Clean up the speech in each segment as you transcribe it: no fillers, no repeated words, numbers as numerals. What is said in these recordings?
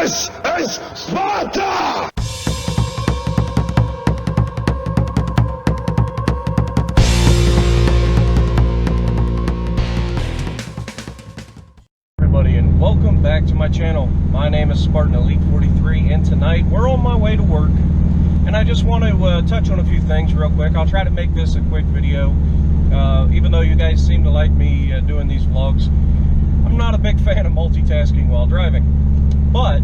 This is Sparta! Everybody, and welcome back to my channel. My name is Spartan Elite 43, and tonight we're on my way to work. And I just want to touch on a few things real quick. I'll try to make this a quick video. Even though you guys seem to like me doing these vlogs, I'm not a big fan of multitasking while driving. But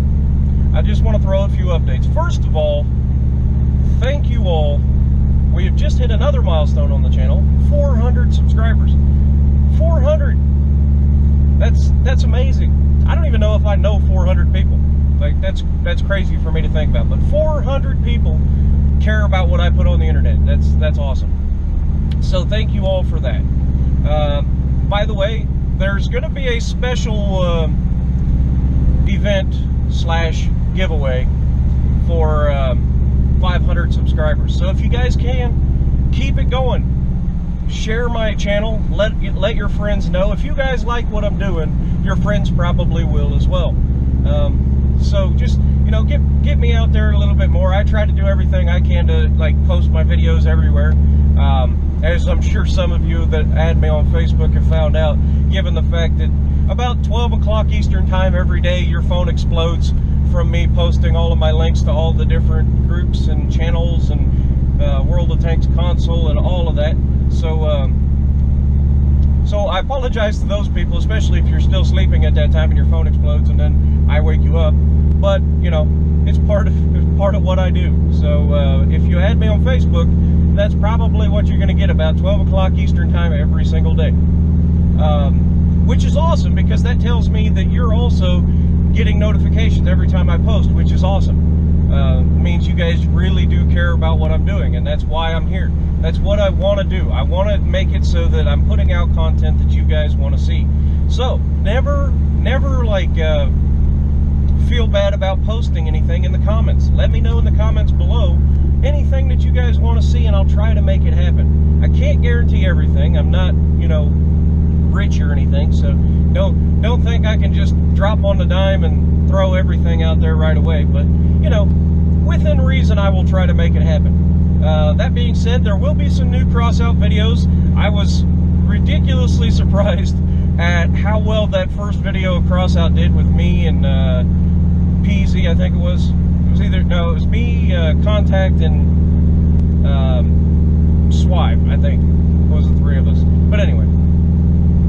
I just want to throw a few updates. First of all, thank you all. We have just hit another milestone on the channel, 400 subscribers. 400! That's amazing. I don't even know if I know 400 people. Like, that's crazy for me to think about. But 400 people care about what I put on the internet. That's awesome. So thank you all for that. By the way, there's going to be a special event / giveaway for 500 subscribers. So if you guys can, keep it going. Share my channel. Let your friends know. If you guys like what I'm doing, your friends probably will as well. So just, you know, get me out there a little bit more. I try to do everything I can to, like, post my videos everywhere. As I'm sure some of you that add me on Facebook have found out, given the fact that about 12 o'clock Eastern time every day, your phone explodes from me posting all of my links to all the different groups and channels and World of Tanks console and all of that. So I apologize to those people, especially if you're still sleeping at that time and your phone explodes and then I wake you up. But, you know, it's part of what I do. So if you add me on Facebook, that's probably what you're going to get about 12 o'clock Eastern time every single day. Which is awesome, because that tells me that you're also getting notifications every time I post, which is awesome. Means you guys really do care about what I'm doing, and that's why I'm here. That's what I want to do. I want to make it so that I'm putting out content that you guys want to see. So never like feel bad about posting anything in the comments. Let me know in the comments below anything that you guys want to see, and I'll try to make it happen. I can't guarantee everything. I'm not, you know, rich or anything, so don't think I can just drop on the dime and throw everything out there right away. But, you know, within reason, I will try to make it happen. That being said, there will be some new Crossout videos. I was ridiculously surprised at how well that first video of Crossout did with me and Peasy, I think it was. It was me, Contact, and Swipe, I think, was the three of us. But anyway,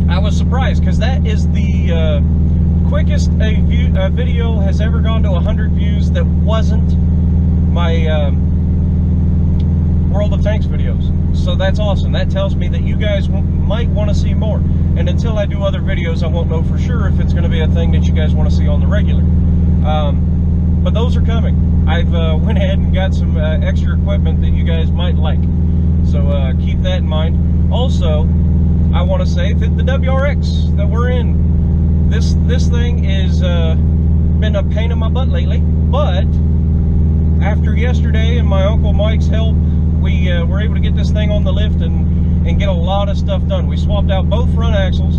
I was surprised, because that is the quickest a video has ever gone to 100 views that wasn't my World of Tanks videos. So that's awesome. That tells me that you guys might want to see more. And until I do other videos, I won't know for sure if it's going to be a thing that you guys want to see on the regular. But those are coming. I've went ahead and got some extra equipment that you guys might like. So keep that in mind. Also, I want to say that the WRX that we're in, this thing is been a pain in my butt lately. But after yesterday and my Uncle Mike's help, we were able to get this thing on the lift and get a lot of stuff done. We swapped out both front axles,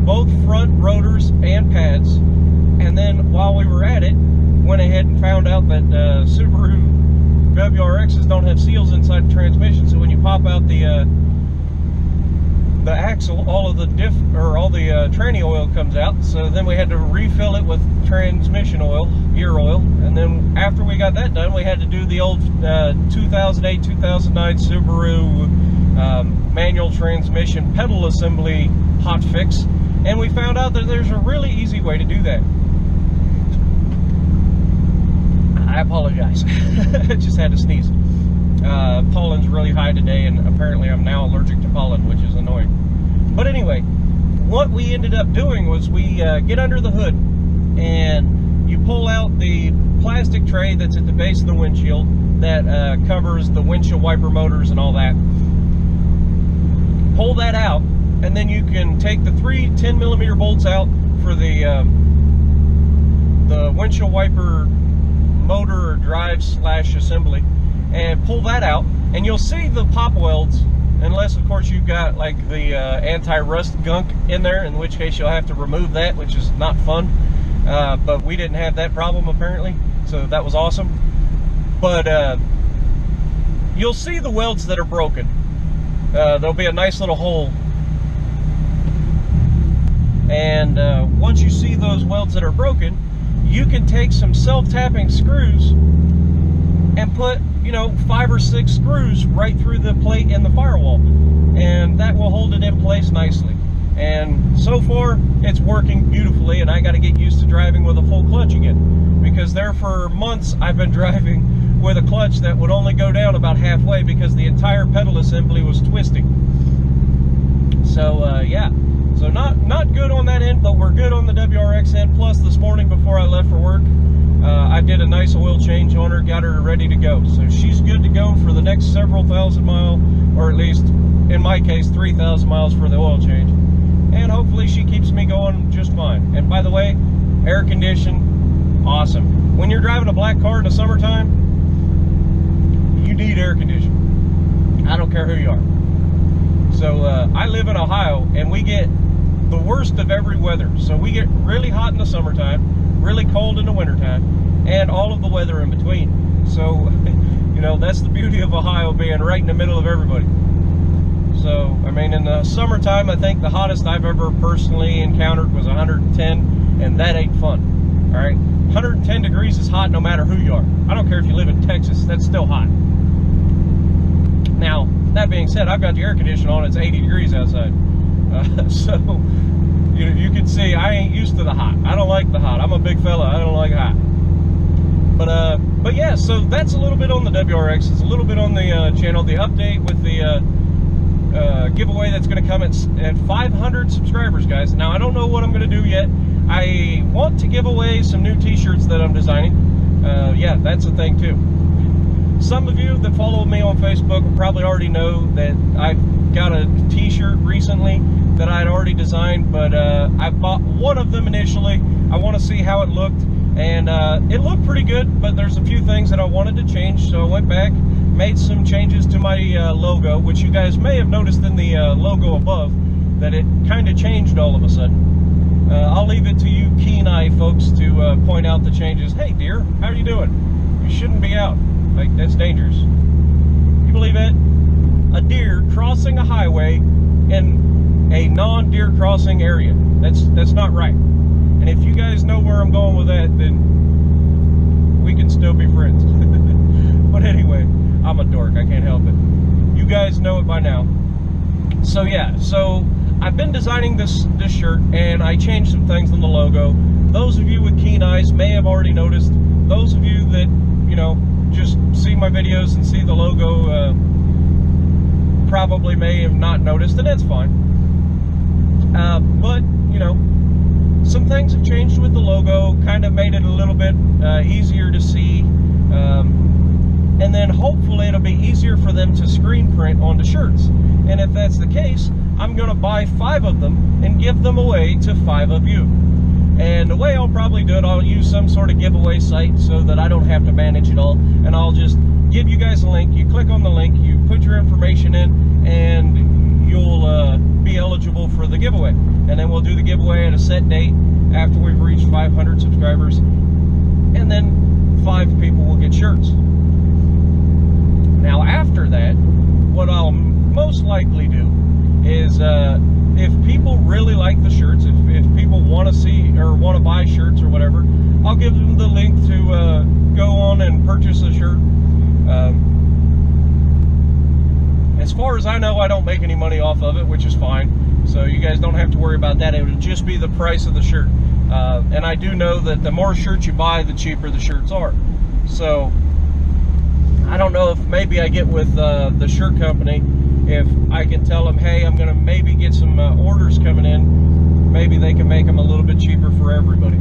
both front rotors and pads, and then while we were at it, went ahead and found out that Subaru WRXs don't have seals inside the transmission. So when you pop out the axle, all of the tranny oil comes out. So then we had to refill it with transmission oil, gear oil, and then after we got that done, we had to do the old 2008, 2009 Subaru manual transmission pedal assembly hot fix, and we found out that there's a really easy way to do that. I apologize. I just had to sneeze. Pollen's really high today, and apparently I'm now allergic to pollen, which is annoying. But anyway, what we ended up doing was we get under the hood, and you pull out the plastic tray that's at the base of the windshield that covers the windshield wiper motors and all that. Pull that out, and then you can take the three 10mm bolts out for the windshield wiper motor or drive / assembly, and pull that out, and you'll see the pop welds, unless of course you've got like the anti-rust gunk in there, in which case you'll have to remove that, which is not fun. but we didn't have that problem apparently, so that was awesome. But you'll see the welds that are broken. There'll be a nice little hole, and once you see those welds that are broken, you can take some self-tapping screws and put, you know, 5 or 6 screws right through the plate in the firewall, and that will hold it in place nicely. And so far it's working beautifully, and I got to get used to driving with a full clutch again, because there for months I've been driving with a clutch that would only go down about halfway because the entire pedal assembly was twisting. So yeah, so not good on that end, but we're good on the WRX end. Plus this morning before I left for work, I did a nice oil change on her, got her ready to go. So she's good to go for the next several thousand miles, or at least in my case 3,000 miles for the oil change. And hopefully she keeps me going just fine. And by the way, air condition, awesome. When you're driving a black car in the summertime, you need air conditioning. I don't care who you are. So I live in Ohio, and we get the worst of every weather. So we get really hot in the summertime, really cold in the wintertime, and all of the weather in between. So, you know, that's the beauty of Ohio being right in the middle of everybody. So, I mean, in the summertime, I think the hottest I've ever personally encountered was 110, and that ain't fun, all right? 110 degrees is hot no matter who you are. I don't care if you live in Texas, that's still hot. Now, that being said, I've got the air conditioner on, it's 80 degrees outside. So, you can see I ain't used to the hot. I don't like the hot. I'm a big fella, I don't like hot. But yeah, so that's a little bit on the WRX. It's a little bit on the channel, the update with the giveaway that's going to come at 500 subscribers, guys. Now, I don't know what I'm going to do yet. I want to give away some new t-shirts that I'm designing. Yeah, that's a thing too. Some of you that follow me on Facebook will probably already know that I've got a t-shirt recently that I'd already designed, but I bought one of them initially. I want to see how it looked, and it looked pretty good, but there's a few things that I wanted to change, so I went back, made some changes to my logo, which you guys may have noticed in the logo above, that it kind of changed all of a sudden. I'll leave it to you keen eye folks to point out the changes. Hey dear, how are you doing? You shouldn't be out. Like, that's dangerous. You believe it? A deer crossing a highway in a non-deer crossing area. That's not right. And if you guys know where I'm going with that, then we can still be friends. But anyway, I'm a dork, I can't help it. You guys know it by now. So yeah, so I've been designing this shirt, and I changed some things on the logo. Those of you with keen eyes may have already noticed. Those of you that, you know, just see my videos and see the logo probably may have not noticed, and that's fine. But, you know, some things have changed with the logo, kind of made it a little bit easier to see. And then hopefully it'll be easier for them to screen print onto shirts. And if that's the case, I'm going to buy 5 of them and give them away to 5 of you. And the way I'll probably do it, I'll use some sort of giveaway site so that I don't have to manage it all. And I'll just give you guys a link. You click on the link, you put your information in, and you'll be eligible for the giveaway. And then we'll do the giveaway at a set date after we've reached 500 subscribers. And then 5 people will get shirts. Now after that, what I'll most likely do is if people really like the shirts, if people want to see or want to buy shirts or whatever, I'll give them the link to go on and purchase a shirt. As far as I know, I don't make any money off of it, which is fine. So you guys don't have to worry about that. It would just be the price of the shirt. And I do know that the more shirts you buy, the cheaper the shirts are. So I don't know if maybe I get with the shirt company, if I can tell them, hey, I'm going to maybe get some orders coming in, maybe they can make them a little bit cheaper for everybody.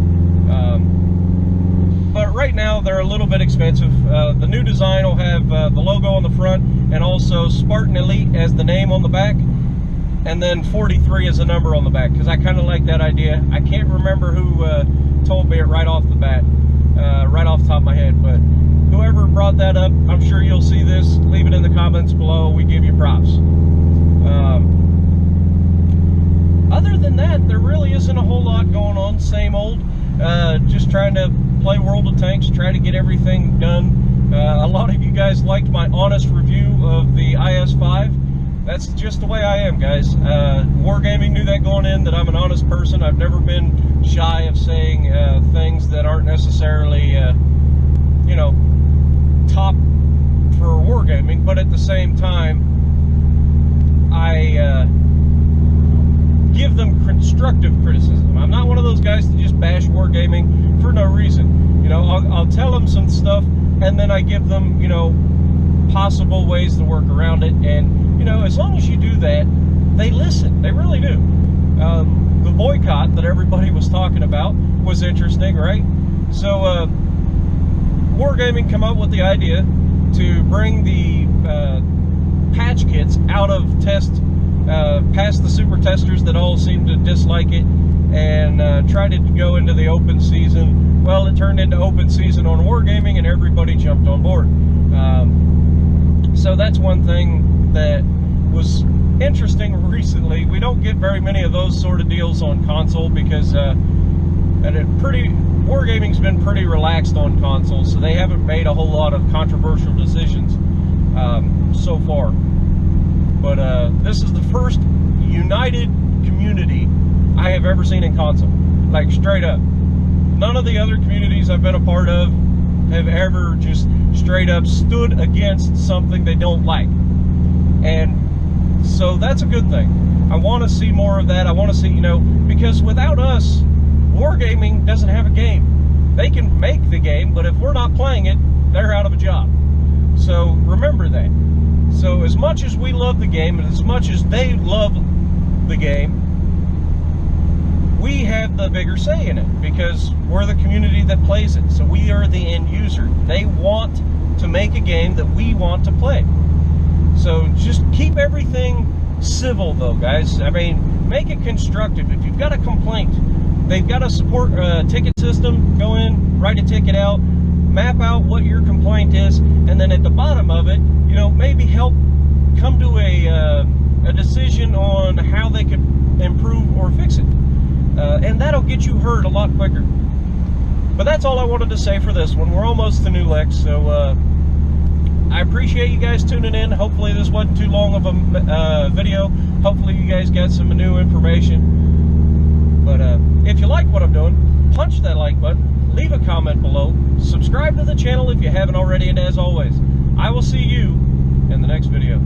But right now, they're a little bit expensive. The new design will have the logo on the front, and also Spartan Elite as the name on the back, and then 43 as the number on the back, because I kind of like that idea. I can't remember who told me it right off the bat, right off the top of my head, but whoever brought that up, I'm sure you'll see this. Leave it in the comments below. We give you props. other than that, there really isn't a whole lot going on. Same old, just trying to play World of Tanks, try to get everything done. A lot of you guys liked my honest review of the IS-5. That's just the way I am, guys. Wargaming knew that going in, that I'm an honest person. I've never been shy of saying things that aren't necessarily, you know, top for Wargaming, but at the same time, I give them constructive criticism. I'm not one of those guys that just bash Wargaming for no reason. You know, I'll tell them some stuff, and then I give them, you know, possible ways to work around it. And, you know, as long as you do that, they listen. They really do. The boycott that everybody was talking about was interesting, right? So, Wargaming come up with the idea to bring the patch kits out of test, past the super testers that all seem to dislike it, and try to go into the open season. Well, it turned into open season on Wargaming, and everybody jumped on board. So that's one thing that was interesting recently. We don't get very many of those sort of deals on console because Wargaming's been pretty relaxed on console, so they haven't made a whole lot of controversial decisions so far. But this is the first united community I have ever seen in console, like straight up. None of the other communities I've been a part of have ever just straight up stood against something they don't like. And so that's a good thing. I want to see more of that. I want to see, you know, because without us, Wargaming doesn't have a game. They can make the game, but if we're not playing it, they're out of a job. So remember that. So as much as we love the game, and as much as they love the game, we have the bigger say in it because we're the community that plays it. So we are the end user. They want to make a game that we want to play. So just keep everything civil though, guys. I mean, make it constructive. If you've got a complaint, they've got a support ticket system. Go in, write a ticket out, map out what your complaint is, and then at the bottom of it, you know, maybe help come to a decision on how they could improve or fix it. And that'll get you heard a lot quicker. But that's all I wanted to say for this one. We're almost to New Lex, so I appreciate you guys tuning in. Hopefully this wasn't too long of a video. Hopefully you guys got some new information. But if you like what I'm doing, punch that like button, leave a comment below, subscribe to the channel if you haven't already, and as always, I will see you in the next video.